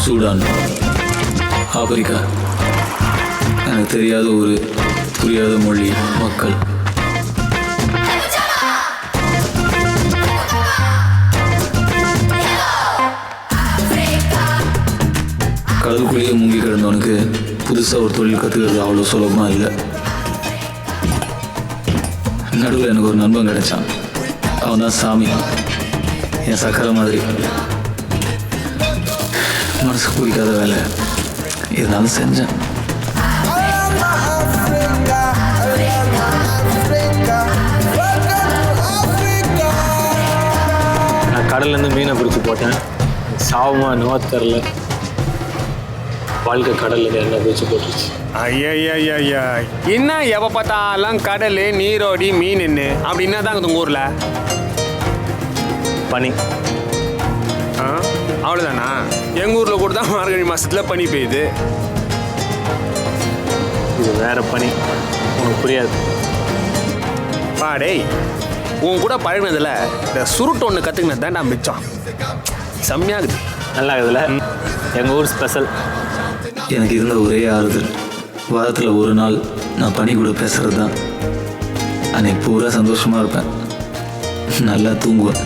Sudan, Africa, எனக்கு தெரியாத ஒரு புரியாத மொழி, மக்கள். கடலுக்குள்ளேயே மூங்கி கிடந்தவனுக்கு புதுசாக ஒரு தொழில் கற்றுக்கிறது அவ்வளோ சுலபமாக இல்லை. நடுவில் எனக்கு ஒரு நண்பன் கிடைச்சான். அவன் தான் சாமி, என் சக்கரை மாதிரி. மனசு பிடிக்காத வேலை இருந்தாலும் செஞ்சேன். நான் கடல்லேருந்து மீனை பிடிச்சி போட்டேன். சாவமா என்னவோ தெரில, வாழ்க்கை கடலில் என்ன பிடிச்சி போட்டுருச்சு. ஐயா என்ன எப்போ பார்த்தாலும் கடல், நீரோடி, மீன் அப்படின்னா தாங்க உங்கள் ஊரில் பனி. அவ்வளோதானா? எங்கள் ஊரில் கூட தான் மார்கழி மாதத்தில் பனி பெய்யுது. இது வேற பனி, உனக்கு புரியாது. பாடே, உன் கூட பழகினதில் இந்த சுருட்டு ஒன்று கற்றுக்கினது தான்டா மிச்சம். செம்மையாகுது. நல்லா இருக்குதுல்ல? எங்கள் ஊர் ஸ்பெஷல். எனக்கு இருந்த ஒரே ஆறுதல், வாரத்தில் ஒரு நாள் நான் பனி கூட பேசுகிறது தான். அன்னைக்கு பூரா சந்தோஷமாக இருப்பேன், நல்லா தூங்குவேன்.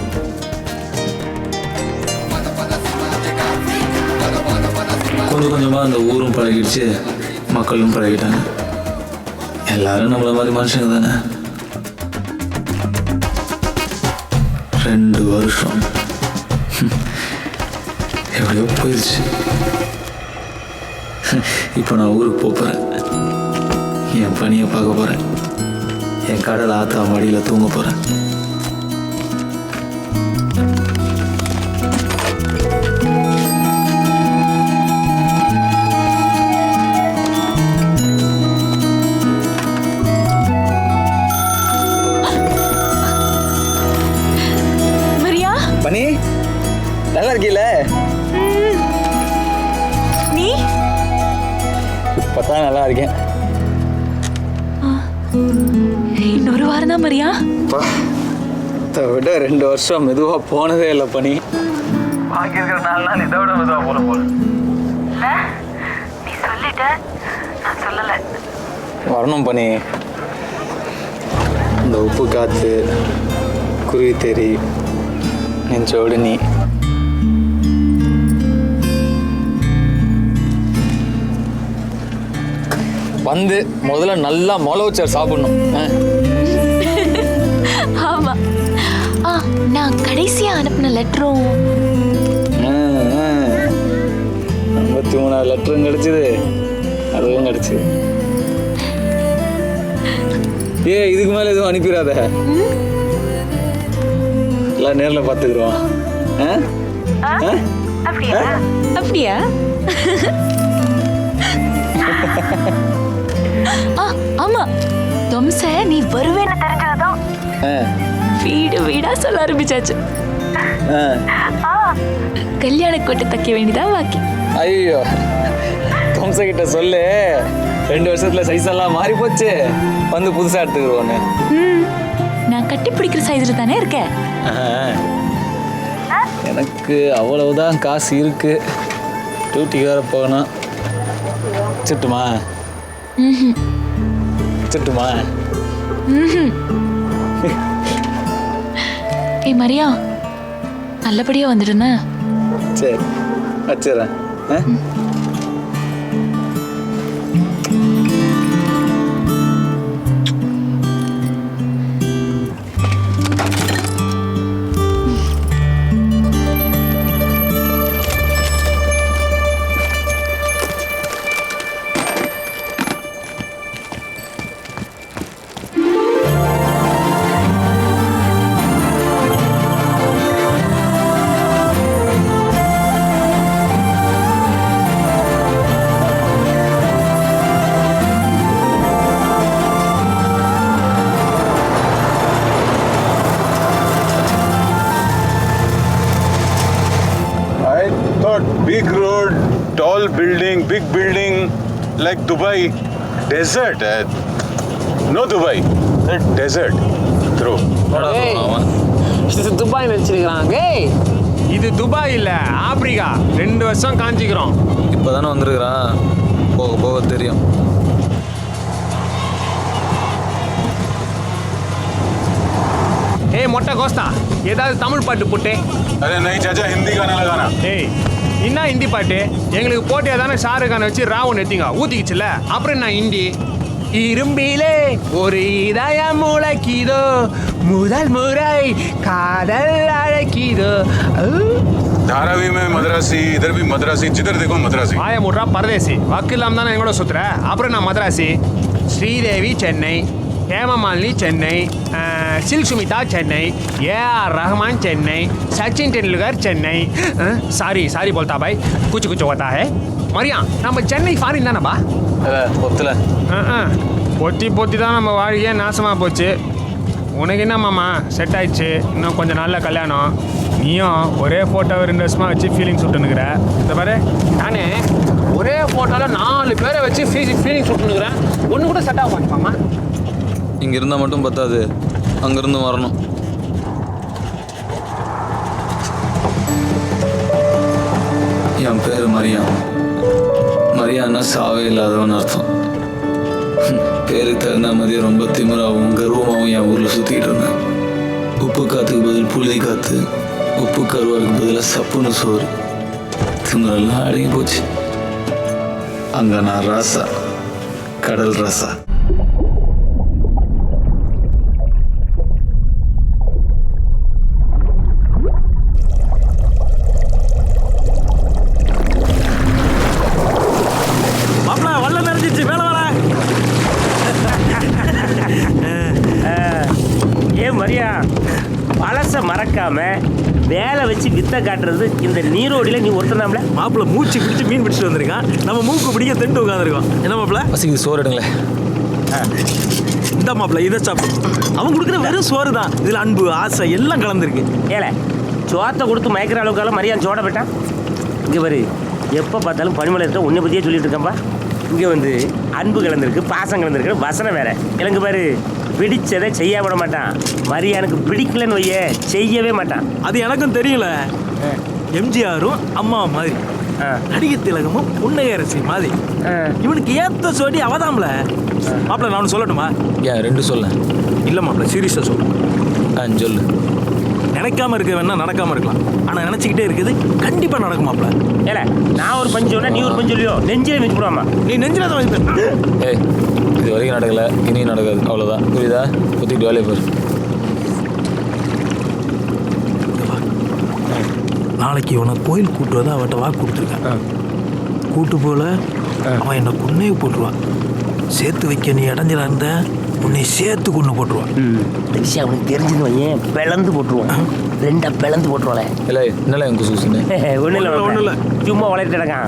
கொஞ்சம் கொஞ்சமாக அந்த ஊரும் பழகிடுச்சு, மக்களும் பழகிட்டாங்க. எல்லாரும் நம்மள மாதிரி மனுஷங்க தானே. 2 வருஷம் எப்படியோ போயிடுச்சு. இப்போ நான் ஊருக்கு போகிறேன், என் பணியை பார்க்க போகிறேன், என் கடல் ஆத்தா மடியில் தூங்க போகிறேன். பனி, நல்லா இருக்கீல? நீ? இப்பதான் நல்லா இருக்கேன். இன்னொரு வாரம் தான் மரியா. இதை விட 2 வருஷம் மெதுவா போனதே இல்லை பனி. பாக்கி இருக்கிற 4 நாள் இதை விட மெதுவா போல. நீ சொல்லிட்ட, நான் சொல்லல. வரணும் பனி. இந்த உப்பு காத்து, குருவி தேரி, நெஞ்சோடு நீ. வந்து முதல்ல நல்லா மொளவுச்சார் சாப்பிடணும். ஆமா, நான் கடைசியா அனுப்பின லெட்டரும் 53 லெட்டரும் கிடைச்சது, அதுவும் கிடைச்சது. இதுக்கு மேல எதுவும் அனுப்பிடாத, எல்லாம் நேரில் பார்த்துக்கிறோம். அப்படியா? ஆமா, தொம்ச நீ வருவேன்னு தெரிஞ்சதும் வீடு வீடா சொல்ல ஆரம்பிச்சாச்சு. கல்யாண கோட்டை தைக்க வேண்டியதான் பாக்கி. ஐயோ, தொம்ச கிட்ட சொல்லு, 2 வருஷத்துல சைஸ் எல்லாம் மாறி போச்சு, வந்து புதுசா எடுத்துக்கிறோன்னு. நான் கட்டி பிடிக்கிற சைஸ்ல தானே இருக்கேன். எனக்கு அவ்வளவுதான் காசு இருக்கு, டியூட்டிக்கு வேற போகணும். வச்சுட்டுமா? வச்சுட்டுமா? ஏய் மரியா, நல்லபடியா வந்துடுன? சரி, வச்சிடறேன். Big road, tall building, big building, like Dubai. Desert. No Dubai. Desert. True. இது துபாய் நினச்சிருக்கிறாங்க. ஏய் இது துபாய் இல்ல ஆப்பிரிக்கா. 2 வருஷம் காஞ்சிக்கிறோம். இப்போ தானே வந்திருக்கிறான், போக போக தெரியும். ஏய் மொட்டை கோஸ்தா, ஏதாவது தமிழ் பாட்டு போட்டே. अरे नहीं चाचा, हिंदी गाना लगाना. ஏய் என்ன ஹிந்தி பாட்டு? எங்களுக்கு போட்டியா தானே ஷாருக் கானை வச்சு ராவன் எத்திங்க ஊத்திக்கிச்சுல, அப்புறம் என்ன ஹிந்தி? இரும்பிலே ஒரு இதயம் முளைக்கிதோ, முதல் முறை காதல் அழைக்கிதோ. धारावी में मद्रासी, इधर भी मद्रासी, जिधर देखो मद्रासी. வாய முட்றா பரதேசி, வக்கு இல்லாம தானே எங்கூட சுத்துற. அப்புறம் நான் மദ്രാசி. Sridevi Chennai, Hemamalini Chennai, silk Smitha Chennai, AR Rahman Chennai, Sachin Tendulkar Chennai. सारी बोलता भाई, कुछ होता है. मरिया நம்ம சென்னை ஃபாரின் தானேப்பா. ஒத்துல பொத்தி தான் நம்ம வாழ்க்கையே நாசமாக போச்சு. உனக்கு என்ன மாமா செட் ஆயிடுச்சு, இன்னும் கொஞ்சம் நாளில் கல்யாணம். நீயும் ஒரே ஃபோட்டோவை 2 வருஷமாக வச்சு ஃபீலிங்ஸ் விட்டுனுக்குற. இந்த பாரு நானே ஒரே ஃபோட்டோவில் 4 பேரை வச்சு ஃபீலிங்ஸ் விட்டுனுக்குறேன். ஒன்று கூட செட் ஆக மாட்டேப்பாமா. இங்கே இருந்தால் மட்டும் பத்தாது, அங்கேருந்து வரணும். என் பேர் மரியா. மரியான்னா சாவே இல்லாதவன் அர்த்தம். பேருக்கு தகுந்த மாதிரி ரொம்ப திமிராகவும் கர்வமாகவும் என் ஊரில் சுற்றிக்கிட்டு இருந்தேன். உப்பு காற்றுக்கு பதில் புளி காற்று, உப்பு கருவாளுக்கு பதிலாக சப்புன்னு சோறு. திமிரெல்லாம் அடங்கி போச்சு. அங்கே நான் ராசா, கடல் ராசா. மறக்காம வேலை வச்சு வித்த காட்டுறது இந்த நீரோடியில் நீ ஒருத்தனாம்ல. மாப்பிள்ள மூச்சு பிடிச்சி மீன் பிடிச்சிட்டு வந்திருக்கான், நம்ம மூக்கு பிடிக்க திண்டு உட்காந்துருக்கோம். என்ன மாப்பிள்ள பசிக்குது, சோறு எடுங்களேன். இந்த மாப்பிள்ள இதை சாப்பிடு. அவன் கொடுக்குற வெறும் சோறு தான், இதில் அன்பு ஆசை எல்லாம் கலந்துருக்கு. ஏல சோத்தை கொடுத்து மயக்கிற அளவுக்கால மரியாதை சோட போயிட்டான். இங்கே வரு, எப்போ பார்த்தாலும் பனிமலை இருக்க உன்னை பற்றியே சொல்லிட்டு இருக்கேன்ப்பா. இங்கே வந்து அன்பு கலந்துருக்கு, பாசம் கலந்துருக்கு, வசனம் வேற. எனக்கு பாரு, பிடிச்சதை செய்ய விட மாட்டான். மரியானுக்கு பிடிக்கலன்னு வைய செய்யவே மாட்டான். அது எனக்கும் தெரியல. எம்ஜிஆரும் அம்மா மாதிரி, நடிகர் திலகமும் புன்னகையரசி மாதிரி. இவனுக்கு ஏத்த சொல்லி அவதாம்ல. மாப்பிள்ள நான் சொல்லட்டுமா? ஏன் 2 சொல்ல? இல்லை மாப்பிள்ள சீரியஸாக சொல்லு. சொல்லு. நினைக்காம இருக்க வேணா நடக்காம இருக்கலாம், ஆனால் நினச்சிக்கிட்டே இருக்குது கண்டிப்பாக நடக்கும் மாப்பிள்ள. ஏல நான் ஒரு பஞ்சு சொன்னா நீ ஒரு பஞ்சு சொல்லியோ, நெஞ்சில மிச்சு போடாமா. நீ நெஞ்சில தான் வைப்பேன். ஏய் இது வரைக்கும் நடக்கலை, இனியும் நடக்காது, அவ்வளோதான். புரியுதா? குத்திக்கிட்டு வேலையை பாரு. நாளைக்கு இவனை கோயில் கூட்டு வந்து அவன்கிட்ட வாக்கு கொடுத்துருக்கேன். கூட்டு போல அவன் என்னை கொன்னே போட்டுருவான். சேர்த்து வைக்க நீ இடைஞ்சலா இருந்த உன்னை சேர்த்து கொண்டு போட்டுருவான். இந்த விஷயம் அவனுக்கு தெரிஞ்சுன்னு வையன், பிளந்து போட்டுருவான். 2 பிளந்து போட்டுருவாளே. இல்லை என்னல என் குசு குசுன்னு ஒன்றும் இல்லை ஒன்றும் இல்லை, சும்மா வளர்த்துட்டாங்க.